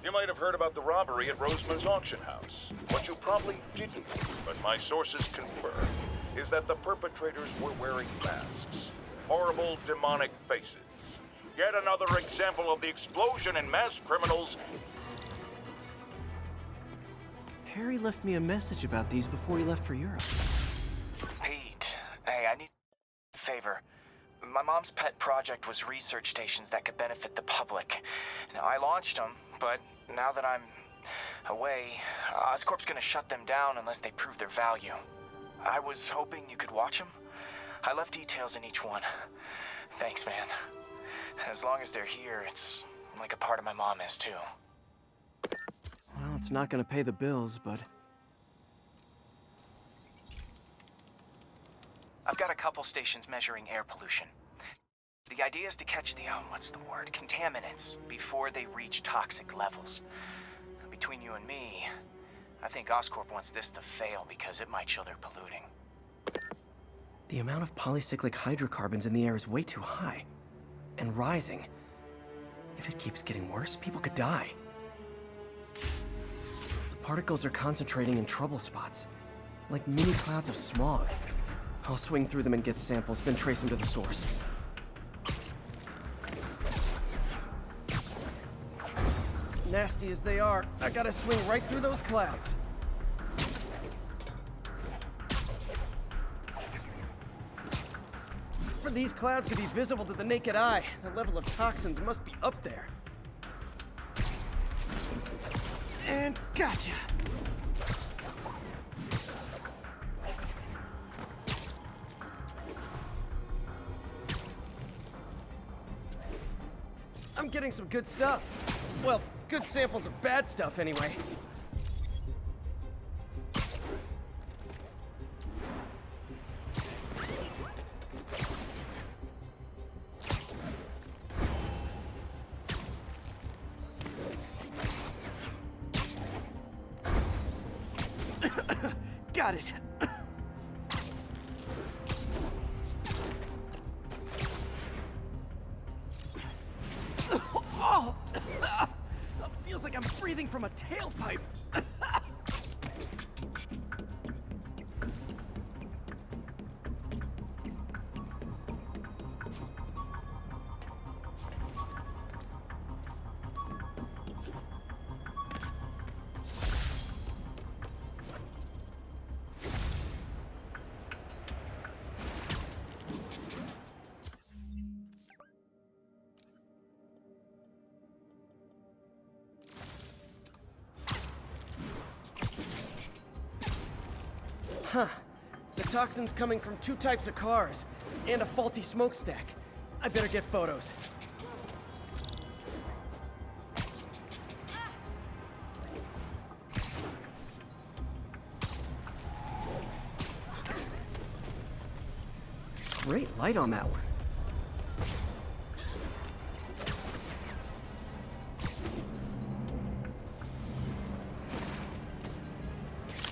You might have heard about the robbery at Roseman's auction house. What you probably didn't, but my sources confirm, is that the perpetrators were wearing masks. Horrible, demonic faces. Yet another example of the explosion in mass criminals. Harry left me a message about these before he left for Europe. Pete, hey, I need a favor. My mom's pet project was research stations that could benefit the public. Now, I launched them, but now that I'm away, Oscorp's gonna shut them down unless they prove their value. I was hoping you could watch them. I left details in each one. Thanks, man. As long as they're here, it's like a part of my mom is, too. Well, it's not gonna pay the bills, but... I've got a couple stations measuring air pollution. The idea is to catch the, contaminants before they reach toxic levels. Between you and me, I think Oscorp wants this to fail because it might show they're polluting. The amount of polycyclic hydrocarbons in the air is way too high. And rising. If it keeps getting worse, people could die. The particles are concentrating in trouble spots, like mini clouds of smog. I'll swing through them and get samples, then trace them to the source. Nasty as they are, I gotta swing right through those clouds. For these clouds to be visible to the naked eye, the level of toxins must be up there. And gotcha! I'm getting some good stuff. Well, good samples of bad stuff anyway. Got it. Oh! Feels like I'm breathing from a tailpipe. Huh. The toxin's coming from two types of cars, and a faulty smokestack. I better get photos. Great light on that one.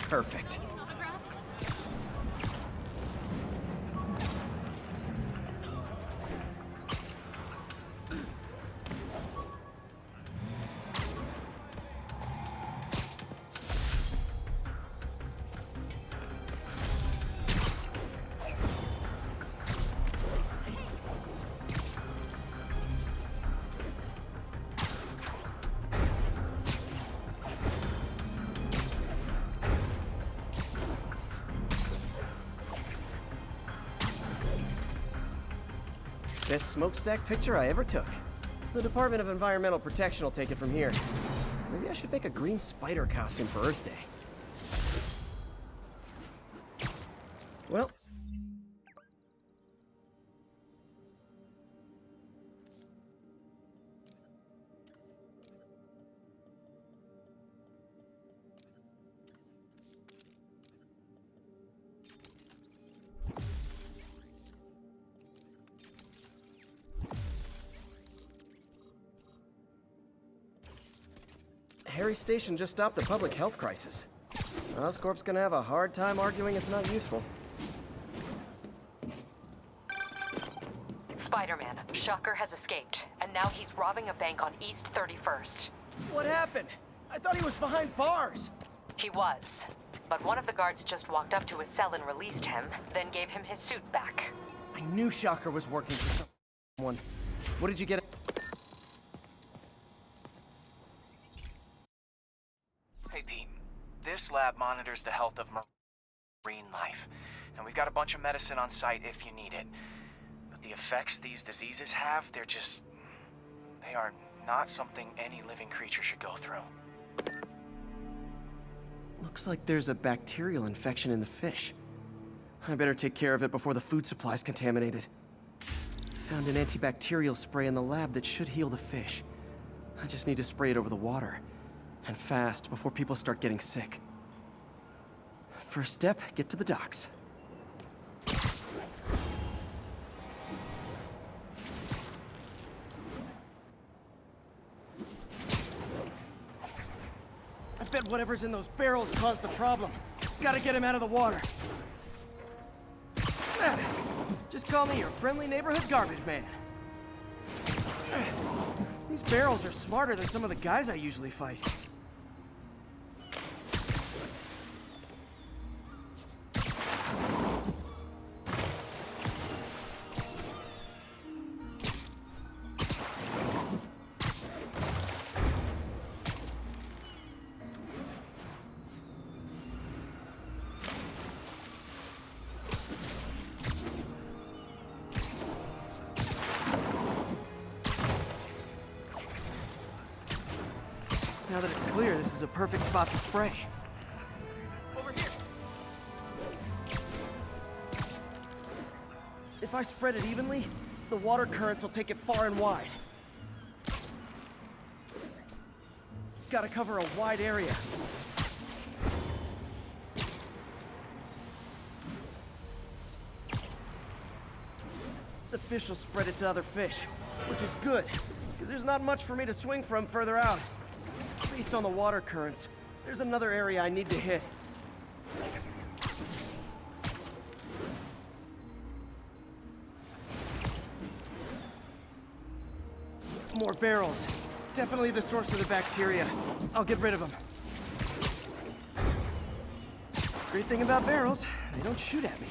Perfect. Best smokestack picture I ever took. The Department of Environmental Protection will take it from here. Maybe I should make a green spider costume for Earth Day. Well... Harry's station just stopped the public health crisis. Oscorp's gonna have a hard time arguing it's not useful. Spider-Man, Shocker has escaped, and now he's robbing a bank on East 31st. What happened? I thought he was behind bars. He was. But one of the guards just walked up to his cell and released him, then gave him his suit back. I knew Shocker was working for someone. What did you get? Hey, Pete. This lab monitors the health of marine life. And we've got a bunch of medicine on site if you need it. But the effects these diseases have, they are not something any living creature should go through. Looks like there's a bacterial infection in the fish. I better take care of it before the food supply's contaminated. Found an antibacterial spray in the lab that should heal the fish. I just need to spray it over the water. And fast, before people start getting sick. First step, get to the docks. I bet whatever's in those barrels caused the problem. Gotta get him out of the water. Just call me your friendly neighborhood garbage man. These barrels are smarter than some of the guys I usually fight. Now that it's clear, this is a perfect spot to spray. Over here! If I spread it evenly, the water currents will take it far and wide. Gotta cover a wide area. The fish will spread it to other fish, which is good, because there's not much for me to swing from further out. Based on the water currents, there's another area I need to hit. More barrels. Definitely the source of the bacteria. I'll get rid of them. Great thing about barrels, they don't shoot at me.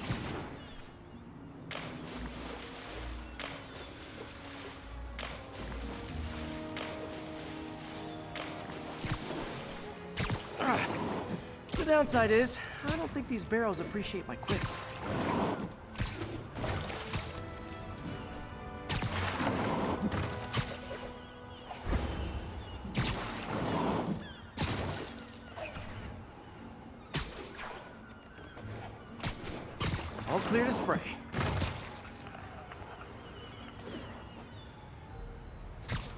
The downside is, I don't think these barrels appreciate my quips. All clear to spray.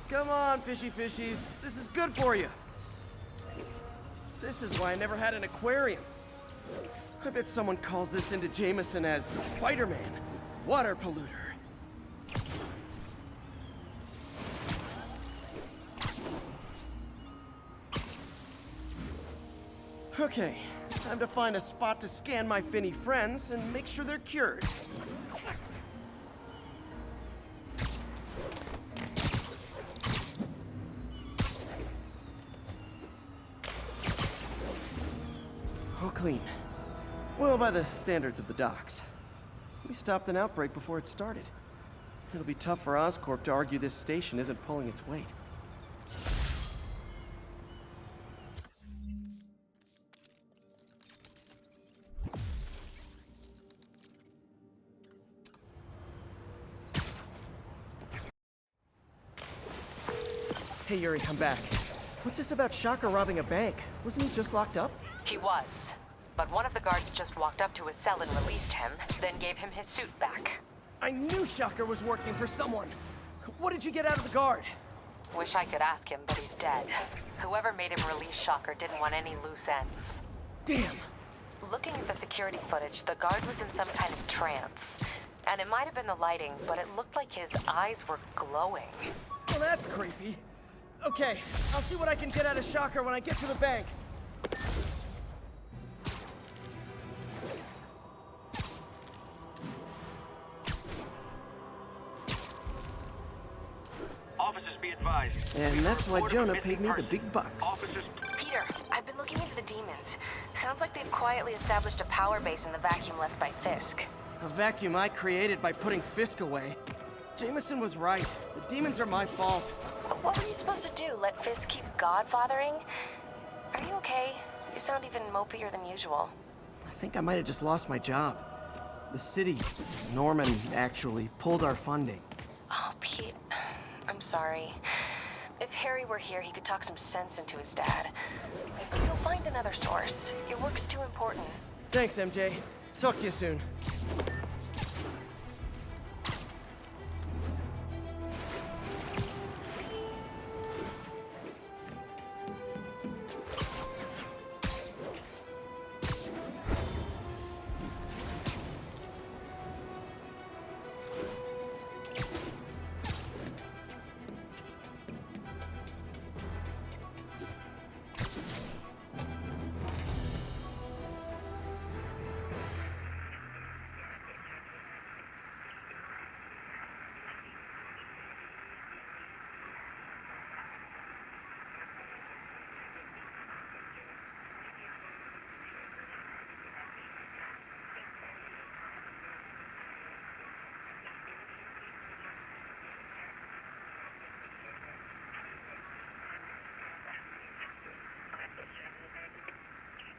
Come on, fishy fishies. This is good for you. This is why I never had an aquarium. I bet someone calls this into Jameson as Spider-Man, water polluter. Okay, time to find a spot to scan my finny friends and make sure they're cured. All clean. Well, by the standards of the docks. We stopped an outbreak before it started. It'll be tough for Oscorp to argue this station isn't pulling its weight. Hey Yuri, I'm back. What's this about Shocker robbing a bank? Wasn't he just locked up? He was. But one of the guards just walked up to his cell and released him, then gave him his suit back. I knew Shocker was working for someone. What did you get out of the guard? Wish I could ask him, but he's dead. Whoever made him release Shocker didn't want any loose ends. Damn. Looking at the security footage, the guard was in some kind of trance. And it might have been the lighting, but it looked like his eyes were glowing. Well, that's creepy. Okay, I'll see what I can get out of Shocker when I get to the bank. Officers be advised. And that's why Jonah paid me the big bucks. Peter, I've been looking into the demons. Sounds like they've quietly established a power base in the vacuum left by Fisk. A vacuum I created by putting Fisk away. Jameson was right. The demons are my fault. But what were you supposed to do? Let Fisk keep godfathering? Are you okay? You sound even mopier than usual. I think I might have just lost my job. The city, Norman, actually, pulled our funding. Oh, Pete, I'm sorry. If Harry were here, he could talk some sense into his dad. You'll find another source. Your work's too important. Thanks, MJ. Talk to you soon.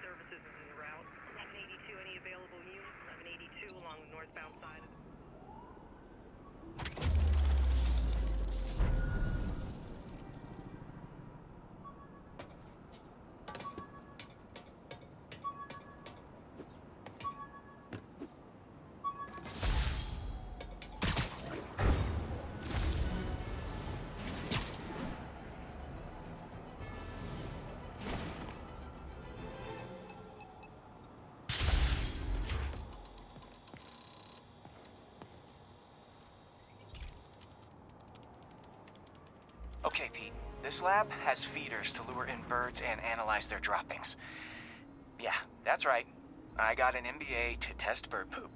Services en route. 1182, any available units? 1182 along the northbound side of the... Okay, Pete. This lab has feeders to lure in birds and analyze their droppings. Yeah, that's right. I got an MBA to test bird poop.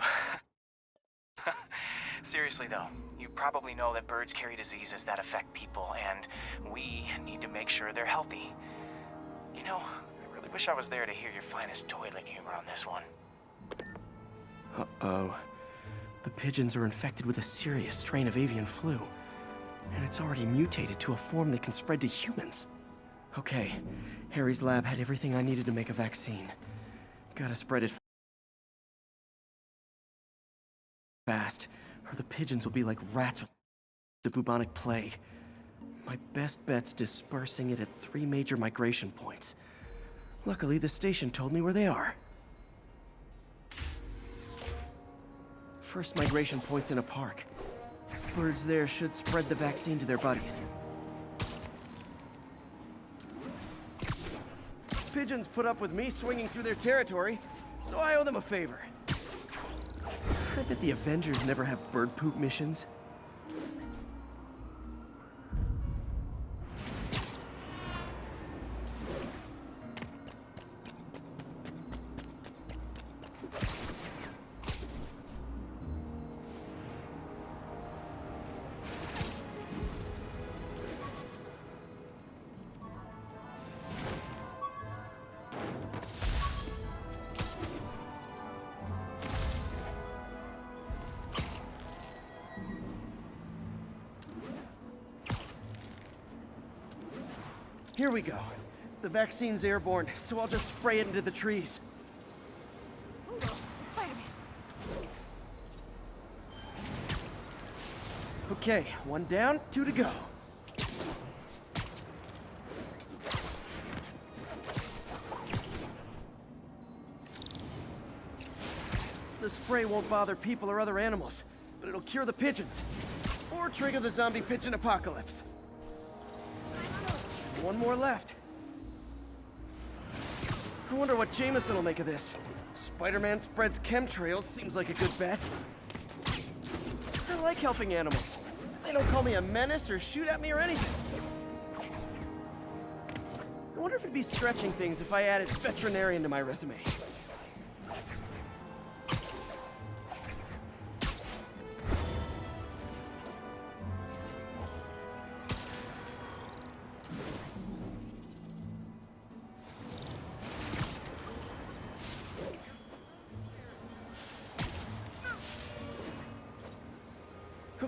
Seriously though, you probably know that birds carry diseases that affect people, and we need to make sure they're healthy. You know, I really wish I was there to hear your finest toilet humor on this one. Uh-oh. The pigeons are infected with a serious strain of avian flu. And it's already mutated to a form that can spread to humans. Okay, Harry's lab had everything I needed to make a vaccine. Gotta spread it fast, or the pigeons will be like rats with the bubonic plague. My best bet's dispersing it at 3 major migration points. Luckily, the station told me where they are. First migration point's in a park. Birds there should spread the vaccine to their buddies. Pigeons put up with me swinging through their territory, so I owe them a favor. I bet the Avengers never have bird poop missions. Here we go. The vaccine's airborne, so I'll just spray it into the trees. Okay, 1 down, 2 to go. The spray won't bother people or other animals, but it'll cure the pigeons. Or trigger the zombie pigeon apocalypse. 1 more left. I wonder what Jameson will make of this. Spider-Man spreads chemtrails, seems like a good bet. I like helping animals. They don't call me a menace or shoot at me or anything. I wonder if it'd be stretching things if I added veterinarian to my resume.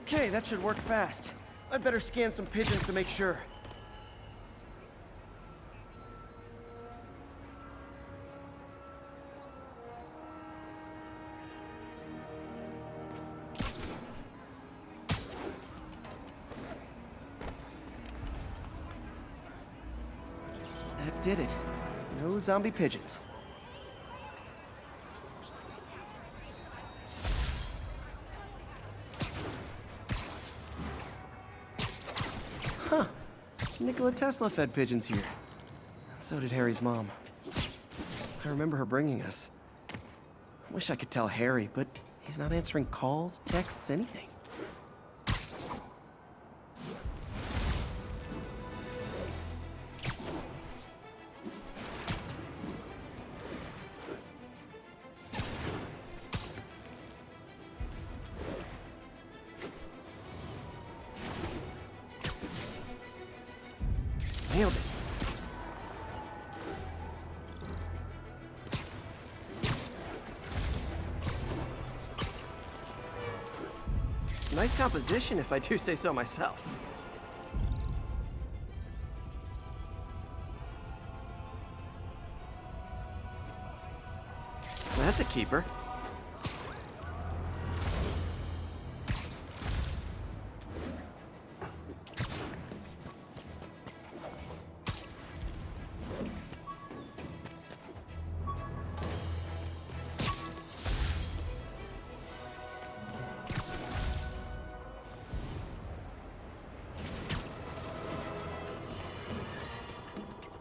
Okay, that should work fast. I'd better scan some pigeons to make sure. That did it. No zombie pigeons. Huh. Nikola Tesla fed pigeons here. So did Harry's mom. I remember her bringing us. Wish I could tell Harry, but he's not answering calls, texts, anything. Nailed it. Nice composition, if I do say so myself. That's a keeper.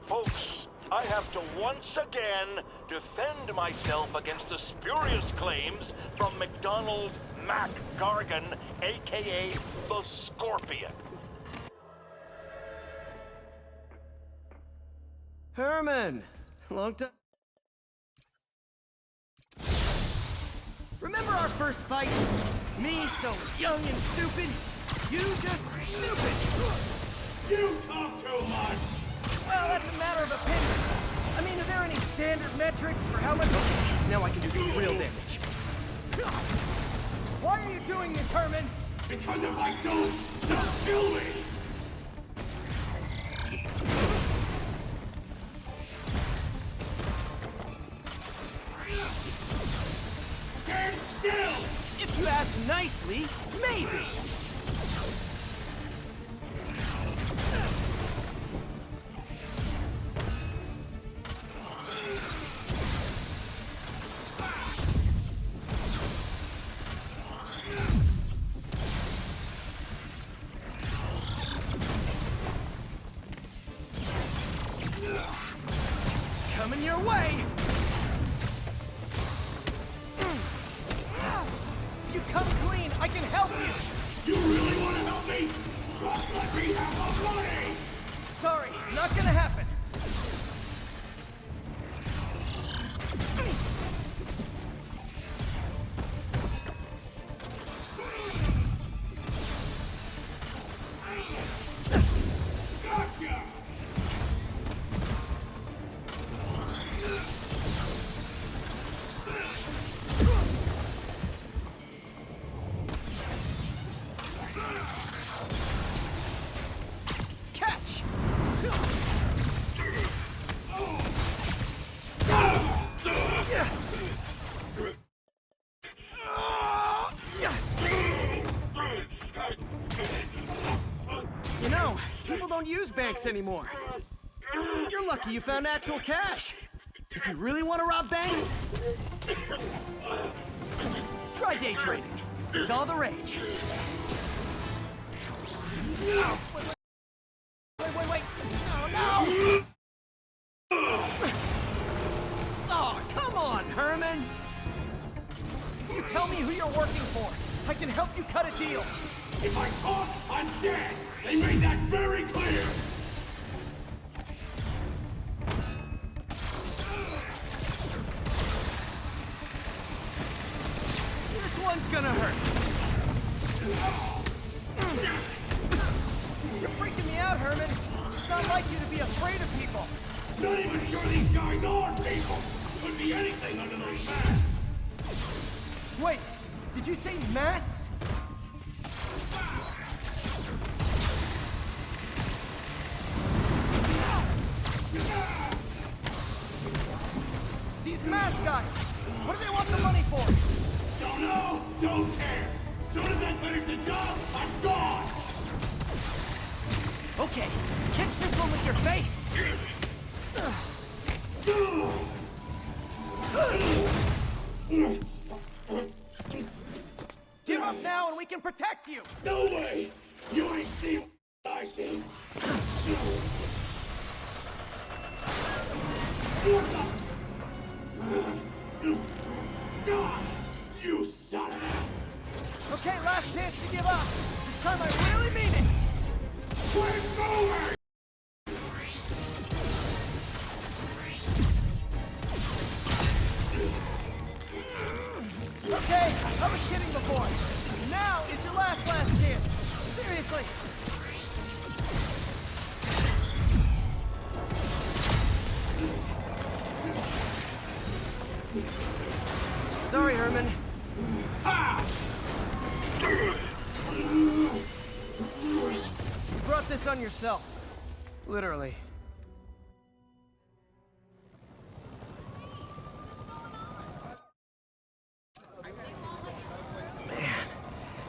Folks, I have to once again defend myself against the spurious claims from McDonald Mac Gargan, aka the Scorpion. Herman! Long time. Remember our first fight? Me so young and stupid? You just stupid! You talk too much! Well, that's a matter of opinion. I mean, are there any standard metrics for how much... Now I can do some real damage. Why are you doing this, Herman? Because if I don't, they'll kill me! Stand still! If you ask nicely, maybe. Coming your way! You come clean, I can help you! You really want to help me? Just let me have the money! Sorry, not gonna happen. Gotcha! Catch! You know, people don't use banks anymore. You're lucky you found actual cash. If you really want to rob banks, try day trading. It's all the rage. Wait. No! Oh, come on, Herman! You tell me who you're working for. I can help you cut a deal. If I talk, I'm dead! They made that very clear! This one's gonna hurt. You're freaking me out, Herman. It's not like you to be afraid of people. Not even sure these guys are people! Could be anything under those masks! Wait, did you say masks? you! No way! You ain't seen what I seen! God! You son of a... Okay, last chance to give up! This time I really mean it! Quit moving! Okay, I was kidding before. Now is your last chance. Seriously. Sorry, Herman. You brought this on yourself. Literally.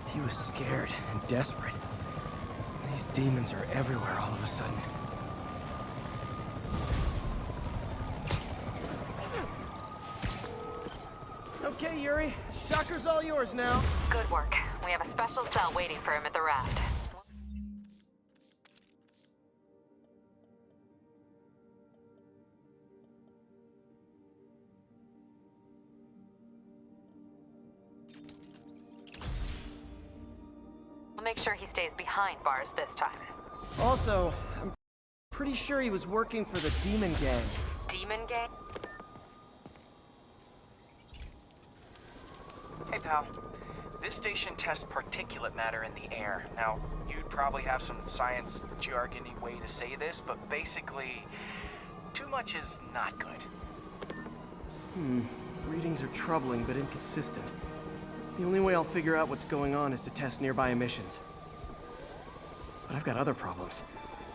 He was scared and desperate. These demons are everywhere all of a sudden. Okay, Yuri. Shocker's all yours now. Good work. We have a special cell waiting for him at the raft. I'll make sure he stays behind bars this time. Also, I'm pretty sure he was working for the Demon Gang. Demon Gang? Hey, pal. This station tests particulate matter in the air. Now, you'd probably have some science jargony way to say this, but basically, too much is not good. Readings are troubling but inconsistent. The only way I'll figure out what's going on is to test nearby emissions. But I've got other problems.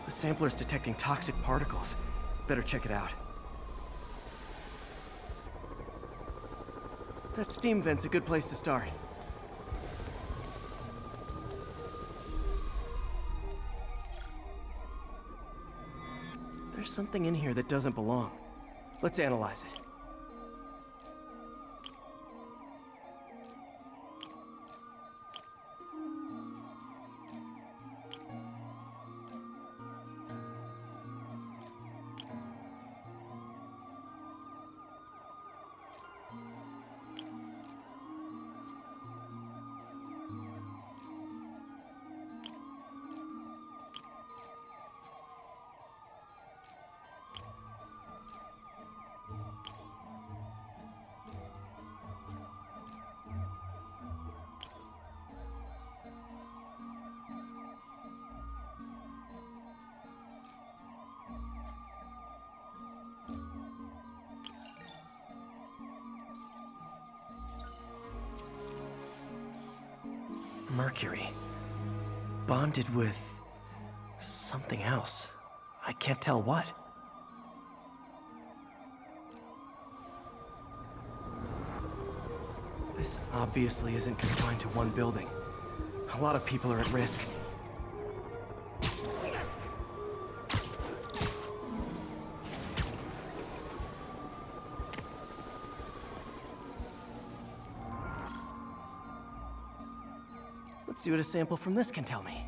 The sampler's detecting toxic particles. Better check it out. That steam vent's a good place to start. There's something in here that doesn't belong. Let's analyze it. Mercury. Bonded with something else. I can't tell what. This obviously isn't confined to one building. A lot of people are at risk. Let's see what a sample from this can tell me.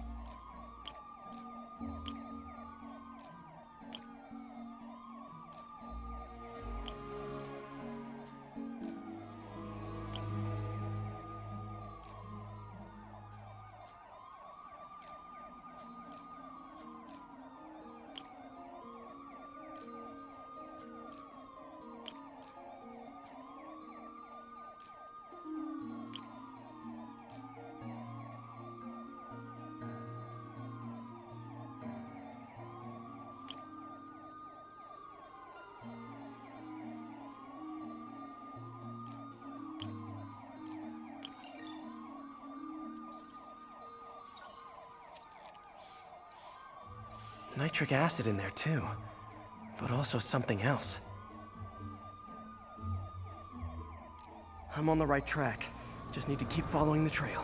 Nitric acid in there too, but also something else. I'm on the right track. Just need to keep following the trail.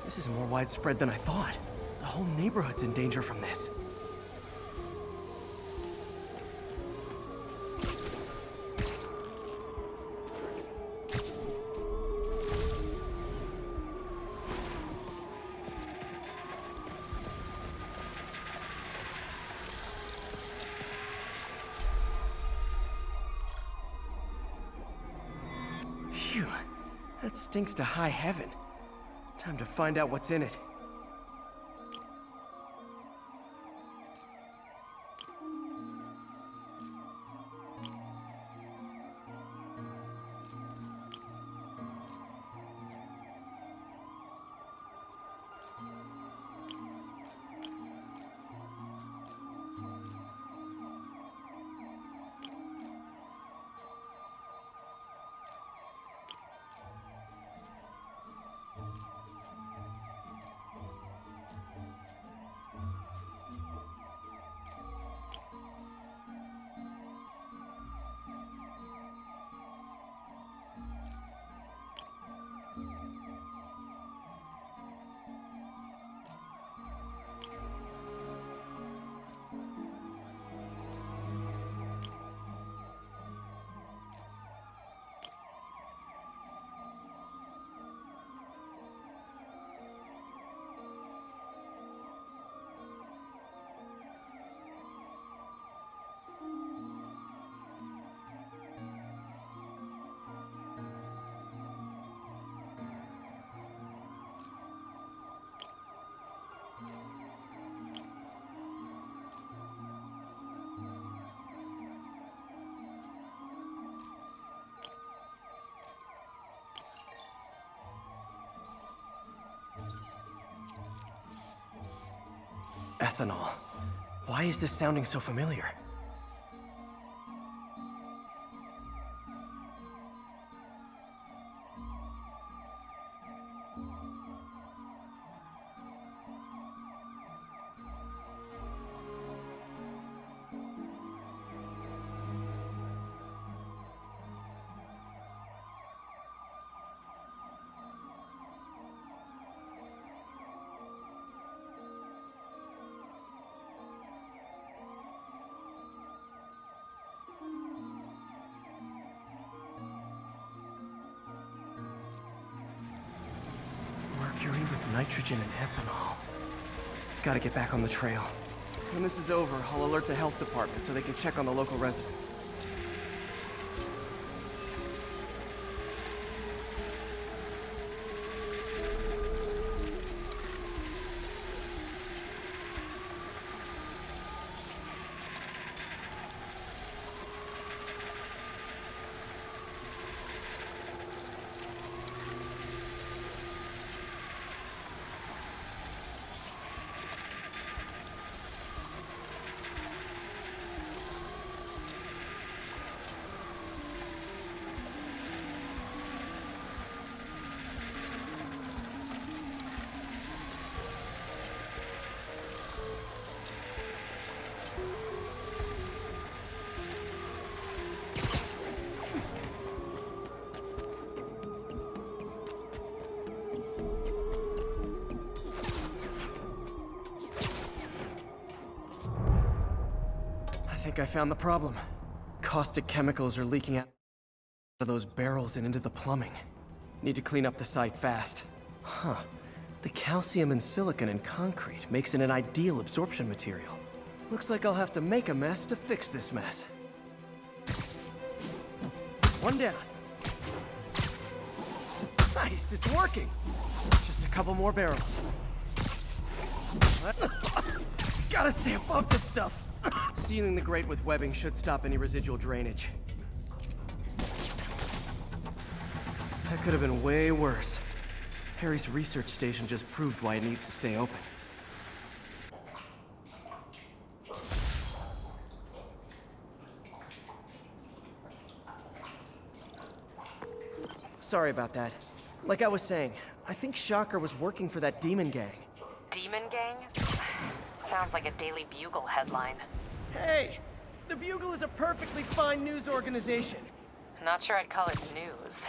This is more widespread than I thought. The whole neighborhood's in danger from this. That stinks to high heaven. Time to find out what's in it. Ethanol. Why is this sounding so familiar? Mercury with nitrogen and ethanol. Gotta get back on the trail. When this is over, I'll alert the health department so they can check on the local residents. I think I found the problem. Caustic chemicals are leaking out of those barrels and into the plumbing. Need to clean up the site fast. Huh. The calcium and silicon in concrete makes it an ideal absorption material. Looks like I'll have to make a mess to fix this mess. One down. Nice, it's working. Just a couple more barrels. Gotta stay above this stuff. Sealing the grate with webbing should stop any residual drainage. That could have been way worse. Harry's research station just proved why it needs to stay open. Sorry about that. Like I was saying, I think Shocker was working for that demon gang. Demon Gang? Sounds like a Daily Bugle headline. Hey! The Bugle is a perfectly fine news organization. Not sure I'd call it news.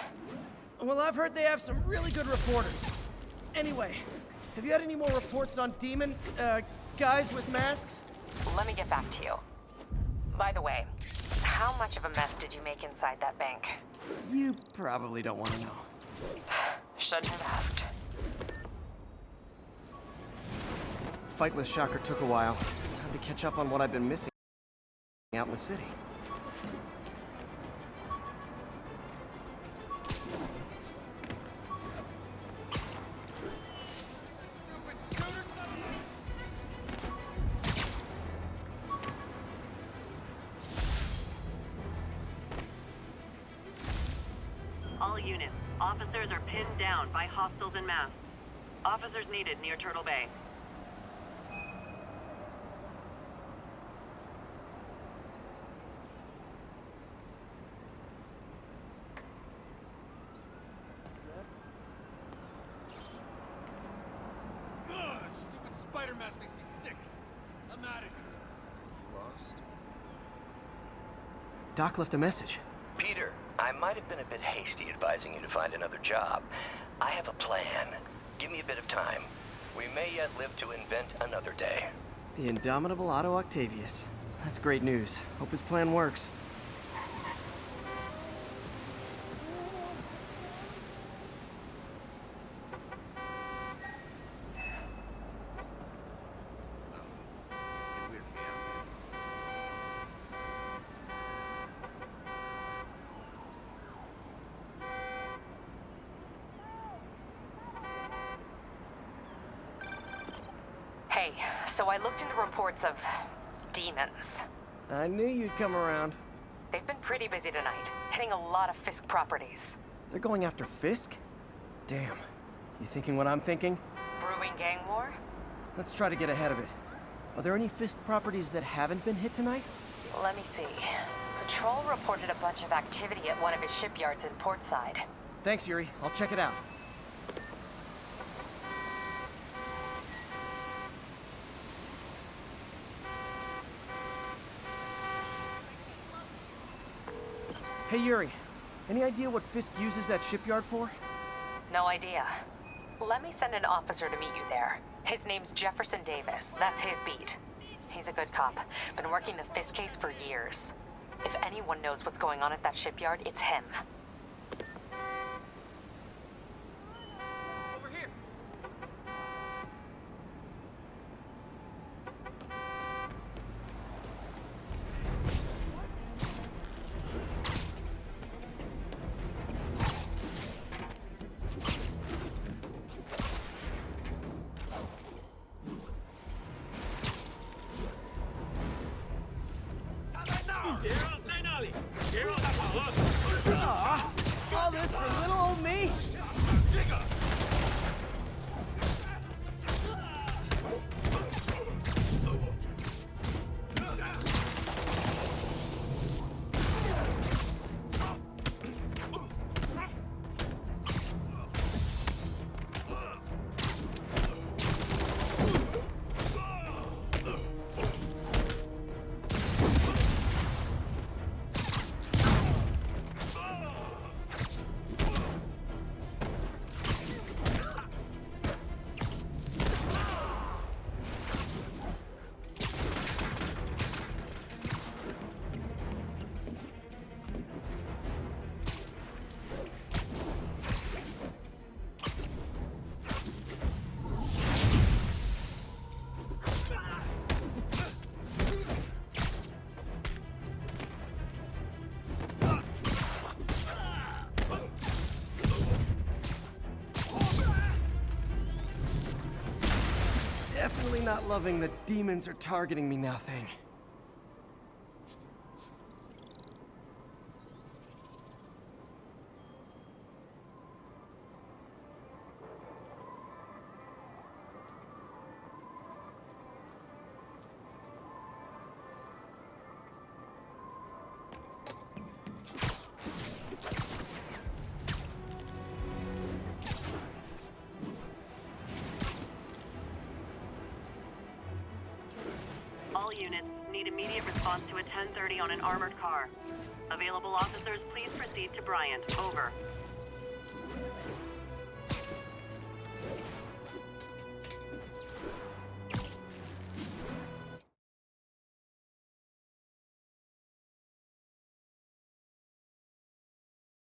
Well, I've heard they have some really good reporters. Anyway, have you had any more reports on demon, guys with masks? Let me get back to you. By the way, how much of a mess did you make inside that bank? You probably don't want to know. Shouldn't have asked. Fight with Shocker took a while. Time to catch up on what I've been missing out in the city. units. Officers are pinned down by hostiles en masse. Officers needed near Turtle Bay. Ugh, stupid spider mask makes me sick. I'm out of here. Lost? Doc left a message. Peter, I might have been a bit hasty advising you to find another job. I have a plan. Give me a bit of time. We may yet live to invent another day. The indomitable Otto Octavius. That's great news. Hope his plan works. Hey, so I looked into reports of demons. I knew you'd come around. They've been pretty busy tonight, hitting a lot of Fisk properties. They're going after Fisk? Damn. You thinking what I'm thinking? Brewing gang war? Let's try to get ahead of it. Are there any Fisk properties that haven't been hit tonight? Let me see. Patrol reported a bunch of activity at one of his shipyards in Portside. Thanks, Yuri. I'll check it out. Hey, Yuri. Any idea what Fisk uses that shipyard for? No idea. Let me send an officer to meet you there. His name's Jefferson Davis. That's his beat. He's a good cop. Been working the Fisk case for years. If anyone knows what's going on at that shipyard, it's him. Over here. All this for little old me? Definitely not loving the demons are targeting me now thing. All units need immediate response to a 1030 on an armored car. Available officers, please proceed to Bryant. Over.